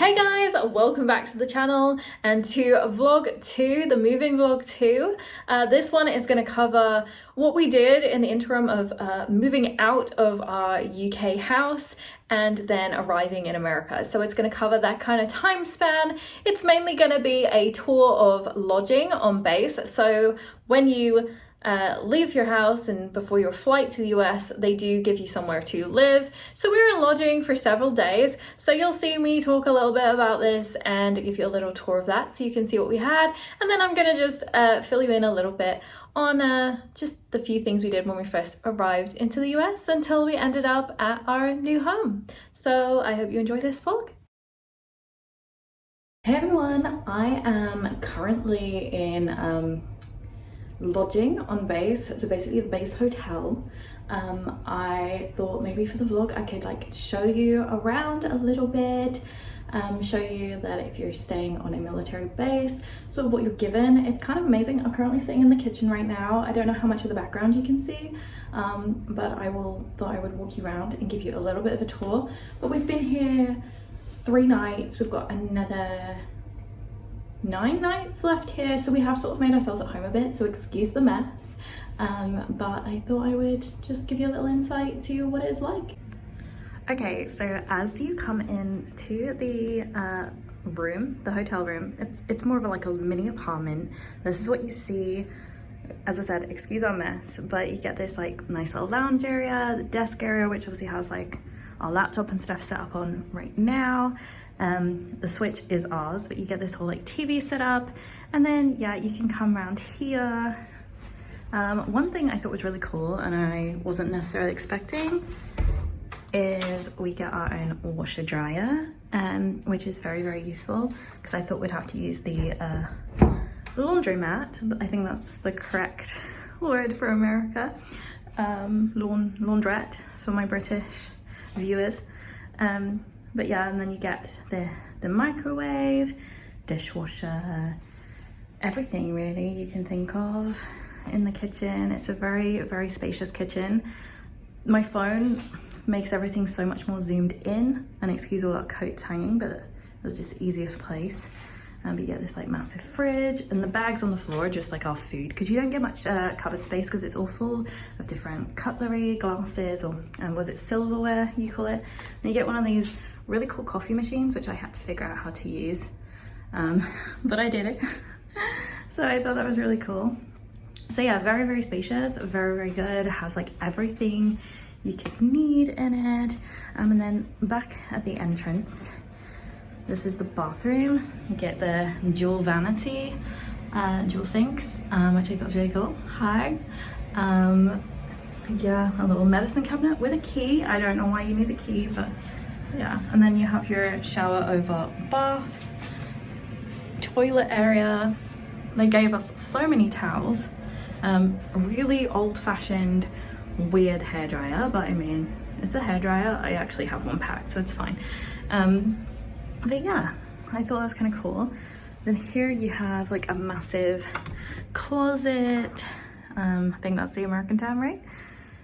Hey guys, welcome back to the channel and to vlog 2, the moving vlog 2. This one is going to cover what we did in the interim of moving out of our UK house and then arriving in America. So it's going to cover that kind of time span. It's mainly going to be a tour of lodging on base. So when you leave your house and before your flight to the US, they do give you somewhere to live. So we were in lodging for several days. So you'll see me talk a little bit about this and give you a little tour of that so you can see what we had. And then I'm gonna just fill you in a little bit on just the few things we did when we first arrived into the US until we ended up at our new home. So I hope you enjoy this vlog. Hey everyone, I am currently in lodging on base, so basically the base hotel. I thought maybe for the vlog I could like show you around a little bit, show you that if you're staying on a military base, sort of what you're given. It's kind of amazing. I'm currently sitting in the kitchen right now. I don't know how much of the background you can see, but thought I would walk you around and give you a little bit of a tour. But we've been here 3 nights. We've got another 9 nights left here, so we have sort of made ourselves at home a bit, so excuse the mess, but I thought I would just give you a little insight to what it's like. Okay, so as you come into the room, the hotel room, it's more of like a mini apartment. This is what you see. As I said, excuse our mess, but you get this like nice little lounge area, the desk area, which obviously has like our laptop and stuff set up on right now. The switch is ours, but you get this whole like TV set up, and then yeah, you can come around here. One thing I thought was really cool and I wasn't necessarily expecting is we get our own washer dryer, which is very, very useful because I thought we'd have to use the laundromat, but I think that's the correct word for America. Laundrette for my British viewers. But yeah, and then you get the microwave, dishwasher, everything really you can think of in the kitchen. It's a very, very spacious kitchen. My phone makes everything so much more zoomed in, and excuse all that coats hanging, but it was just the easiest place. But you get this like massive fridge, and the bags on the floor are just like our food, because you don't get much cupboard space because it's all full of different cutlery, glasses, or was it silverware you call it. And you get one of these really cool coffee machines, which I had to figure out how to use, but I did it. So I thought that was really cool. So yeah, very, very spacious, very, very good. It has like everything you could need in it. And then back at the entrance, this is the bathroom. You get the dual vanity, dual sinks, which I thought was really cool. Hi. Yeah, a little medicine cabinet with a key. I don't know why you need the key, but yeah. And then you have your shower over bath, toilet area. They gave us so many towels. Really old-fashioned, weird hairdryer, but I mean, it's a hairdryer. I actually have one packed, so it's fine. But yeah, I thought that was kind of cool. Then here you have like a massive closet. I think that's the American term, right?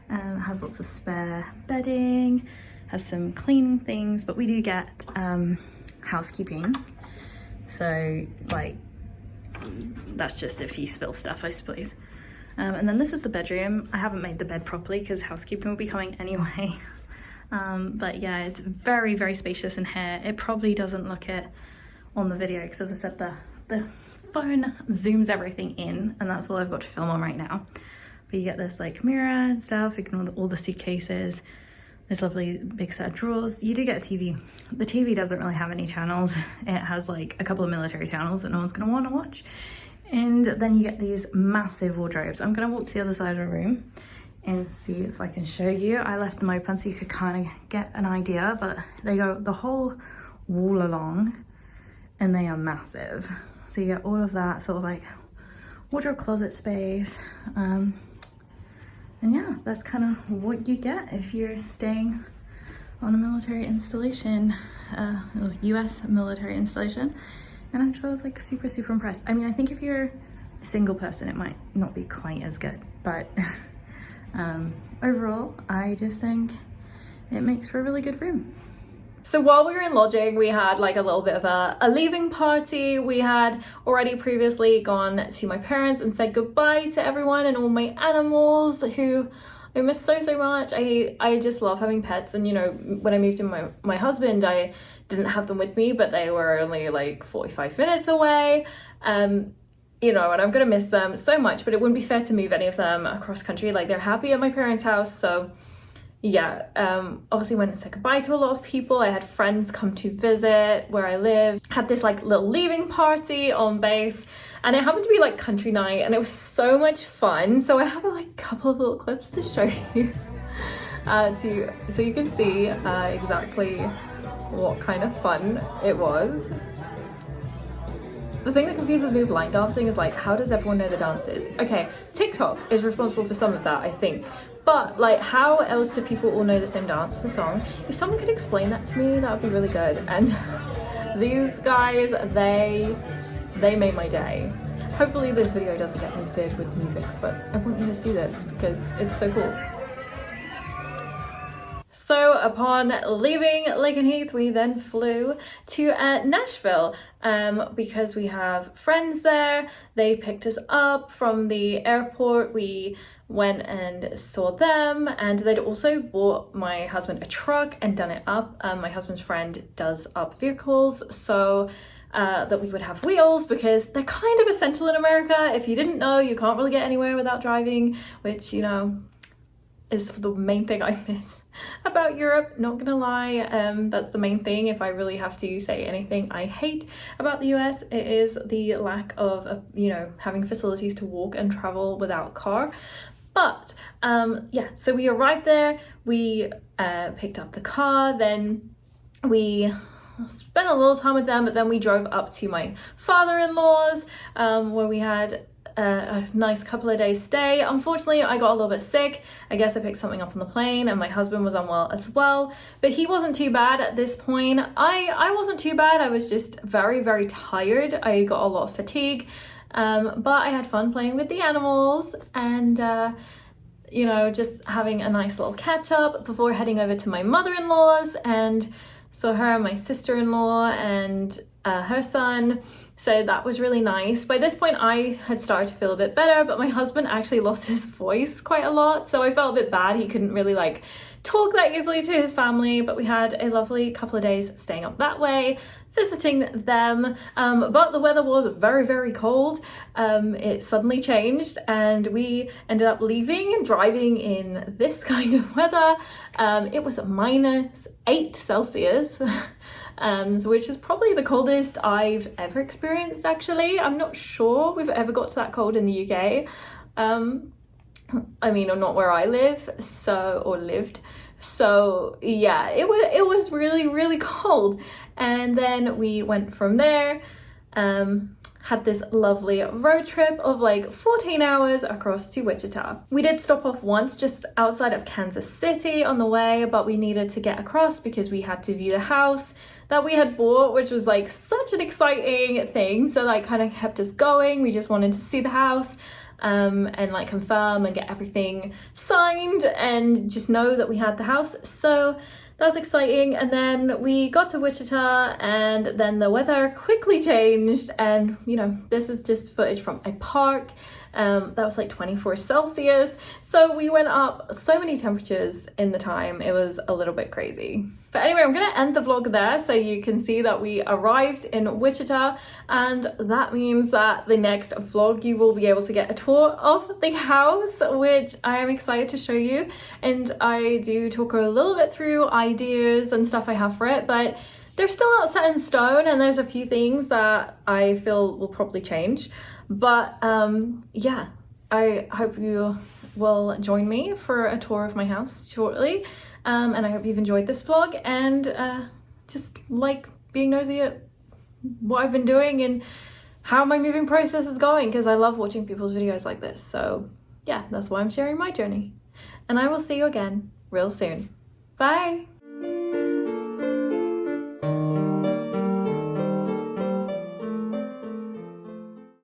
It has lots of spare bedding, has some cleaning things, but we do get housekeeping. So like, that's just if you spill stuff, I suppose. And then this is the bedroom. I haven't made the bed properly because housekeeping will be coming anyway. But yeah, it's very, very spacious in here. It probably doesn't look it on the video because, as I said, the phone zooms everything in, and that's all I've got to film on right now. But you get this like mirror and stuff, ignore all the suitcases, this lovely big set of drawers. You do get a TV. The TV doesn't really have any channels. It has like a couple of military channels that no one's gonna want to watch. And then you get these massive wardrobes. I'm gonna walk to the other side of the room and see if I can show you. I left them open so you could kind of get an idea, but they go the whole wall along and they are massive. So you get all of that sort of like wardrobe closet space. And yeah, that's kind of what you get if you're staying on a military installation, US military installation. And actually I was like super, super impressed. I mean, I think if you're a single person, it might not be quite as good, but overall, I just think it makes for a really good room. So while we were in lodging, we had like a little bit of a leaving party. We had already previously gone to my parents and said goodbye to everyone and all my animals who I miss so much. I just love having pets, and you know, when I moved in my husband, I didn't have them with me, but they were only like 45 minutes away. You know, and I'm gonna miss them so much, but it wouldn't be fair to move any of them across country. Like, they're happy at my parents' house, so yeah. Obviously went and said goodbye to a lot of people. I had friends come to visit where I live, had this like little leaving party on base, and it happened to be like country night, and it was so much fun. So I have like a couple of little clips to show you so you can see exactly what kind of fun it was. The thing that confuses me with line dancing is like, how does everyone know the dances? Okay, TikTok is responsible for some of that, I think. But like, how else do people all know the same dance or the song? If someone could explain that to me, that would be really good. And these guys, they made my day. Hopefully this video doesn't get muted with music, but I want you to see this because it's so cool. So upon leaving Lakenheath, we then flew to Nashville because we have friends there. They picked us up from the airport. We went and saw them, and they'd also bought my husband a truck and done it up. My husband's friend does up vehicles, so that we would have wheels, because they're kind of essential in America. If you didn't know, you can't really get anywhere without driving, which, you know, is the main thing I miss about Europe, not gonna lie. That's the main thing. If I really have to say anything I hate about the US, it is the lack of, you know, having facilities to walk and travel without a car. But yeah, so we arrived there, we picked up the car, then we spent a little time with them, but then we drove up to my father-in-law's where we had a nice couple of days stay. Unfortunately, I got a little bit sick. I guess I picked something up on the plane, and my husband was unwell as well, but he wasn't too bad at this point. I wasn't too bad. I was just very tired. I got a lot of fatigue, but I had fun playing with the animals and you know, just having a nice little catch up before heading over to my mother-in-law's, and saw her and my sister-in-law and her son. So that was really nice. By this point, I had started to feel a bit better, but my husband actually lost his voice quite a lot. So I felt a bit bad. He couldn't really like talk that easily to his family, but we had a lovely couple of days staying up that way, visiting them. But the weather was very cold. It suddenly changed, and we ended up leaving and driving in this kind of weather. It was -8 Celsius. Which is probably the coldest I've ever experienced, actually. I'm not sure we've ever got to that cold in the UK. I mean, not where I live, or lived. So yeah, it was really cold. And then we went from there, had this lovely road trip of like 14 hours across to Wichita. We did stop off once just outside of Kansas City on the way, but we needed to get across because we had to view the house that we had bought, which was like such an exciting thing. So that kind of kept us going. We just wanted to see the house and like confirm and get everything signed and just know that we had the house. So that was exciting. And then we got to Wichita, and then the weather quickly changed, and you know, this is just footage from a park. That was like 24 Celsius. So we went up so many temperatures in the time. It was a little bit crazy. But anyway, I'm gonna end the vlog there so you can see that we arrived in Wichita, and that means that the next vlog you will be able to get a tour of the house, which I am excited to show you. And I do talk a little bit through ideas and stuff I have for it, but they're still not set in stone, and there's a few things that I feel will probably change. But yeah, I hope you will join me for a tour of my house shortly. And I hope you've enjoyed this vlog, and just like being nosy at what I've been doing and how my moving process is going, because I love watching people's videos like this. So yeah, that's why I'm sharing my journey. And I will see you again real soon. Bye!